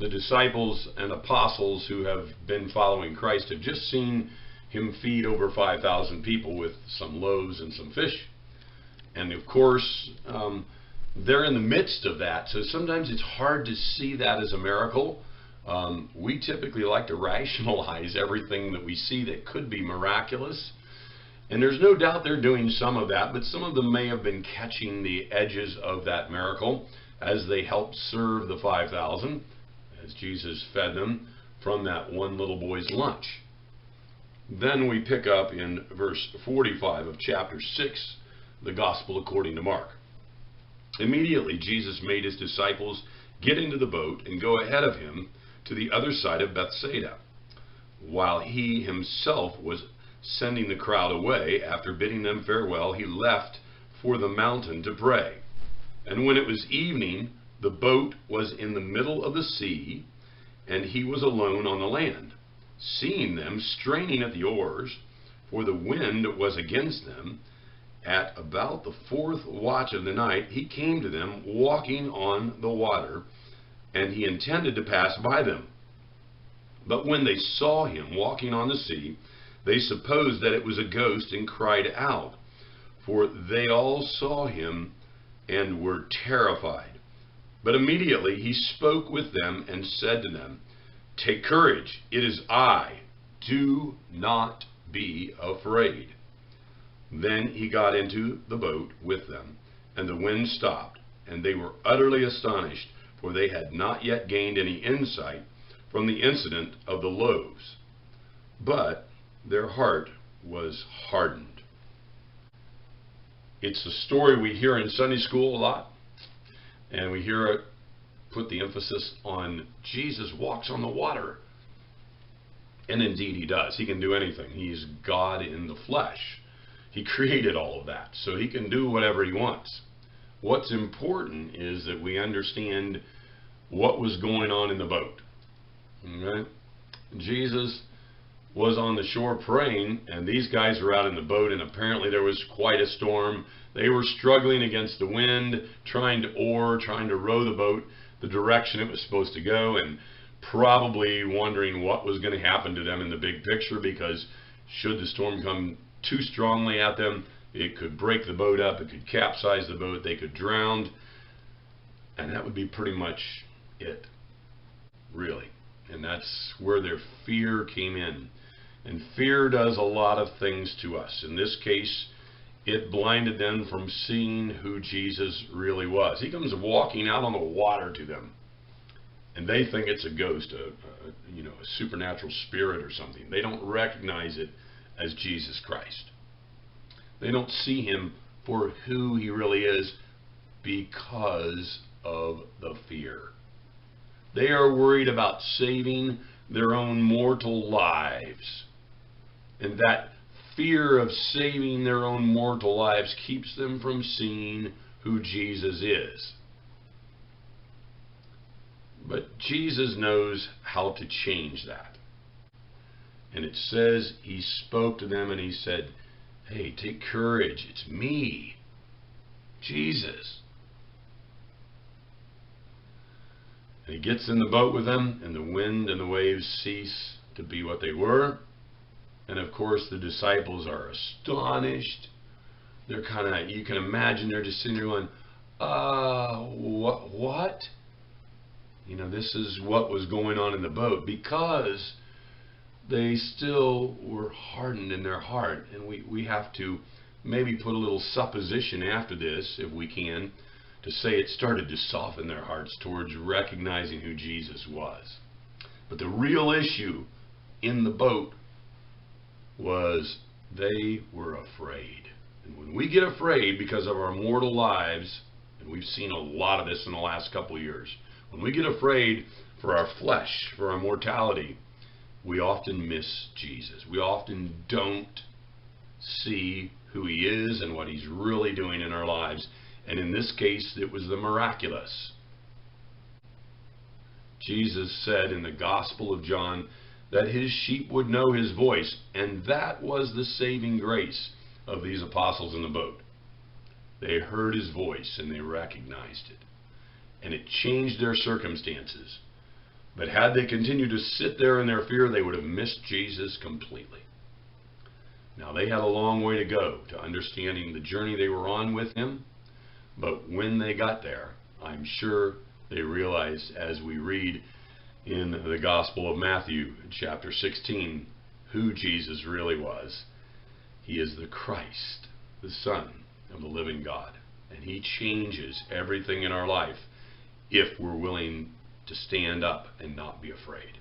The disciples and apostles who have been following Christ have just seen him feed over 5,000 people with some loaves and some fish. And of course, they're in the midst of that. So sometimes it's hard to see that as a miracle. We typically like to rationalize everything that we see that could be miraculous. And there's no doubt they're doing some of that, but some of them may have been catching the edges of that miracle as they helped serve the 5,000, as Jesus fed them from that one little boy's lunch. Then we pick up in verse 45 of chapter 6, the Gospel according to Mark. Immediately Jesus made his disciples get into the boat and go ahead of him to the other side of Bethsaida, while he himself was sending the crowd away. After bidding them farewell, he left for the mountain to pray. And when it was evening, the boat was in the middle of the sea, and he was alone on the land. Seeing them straining at the oars, for the wind was against them, at about the 4th watch of the night, he came to them walking on the water, and he intended to pass by them. But when they saw him walking on the sea, they supposed that it was a ghost and cried out, for they all saw him and were terrified. But immediately he spoke with them and said to them, "Take courage, it is I. Do not be afraid." Then he got into the boat with them, and the wind stopped, and they were utterly astonished, for they had not yet gained any insight from the incident of the loaves. But their heart was hardened. It's a story we hear in Sunday school a lot, and we hear it put the emphasis on Jesus walks on the water. And indeed he does. He can do anything. He's God in the flesh. He created all of that, so he can do whatever he wants. What's important is that we understand what was going on in the boat. Okay? Jesus was on the shore praying, and these guys were out in the boat, and apparently there was quite a storm. They were struggling against the wind, trying to row the boat the direction it was supposed to go, and probably wondering what was going to happen to them in the big picture, because should the storm come too strongly at them, it could break the boat up, it could capsize the boat, they could drown, and that would be pretty much it, really. And that's where their fear came in. And fear does a lot of things to us. In this case, it blinded them from seeing who Jesus really was. He comes walking out on the water to them, and they think it's a ghost, a supernatural spirit or something. They don't recognize it as Jesus Christ. They don't see him for who he really is because of the fear. They are worried about saving their own mortal lives. And that fear of saving their own mortal lives keeps them from seeing who Jesus is. But Jesus knows how to change that. And it says he spoke to them and he said, "Hey, take courage. It's me, Jesus." And he gets in the boat with them, and the wind and the waves cease to be what they were. And of course, the disciples are astonished. They're you can imagine they're just sitting there going, what? This is what was going on in the boat, because they still were hardened in their heart. And we have to maybe put a little supposition after this, if we can, to say it started to soften their hearts towards recognizing who Jesus was. But the real issue in the boat was they were afraid. And when we get afraid because of our mortal lives, and we've seen a lot of this in the last couple of years, when we get afraid for our flesh, for our mortality, we often miss Jesus. We often don't see who he is and what he's really doing in our lives. And in this case, it was the miraculous. Jesus said in the Gospel of John that his sheep would know his voice, and that was the saving grace of these apostles in the boat. They heard his voice and they recognized it, and it changed their circumstances. But had they continued to sit there in their fear, they would have missed Jesus completely. Now, they had a long way to go to understanding the journey they were on with him, but when they got there, I'm sure they realized, as we read in the Gospel of Matthew, chapter 16, who Jesus really was. He is the Christ, the Son of the living God, and he changes everything in our life if we're willing to stand up and not be afraid.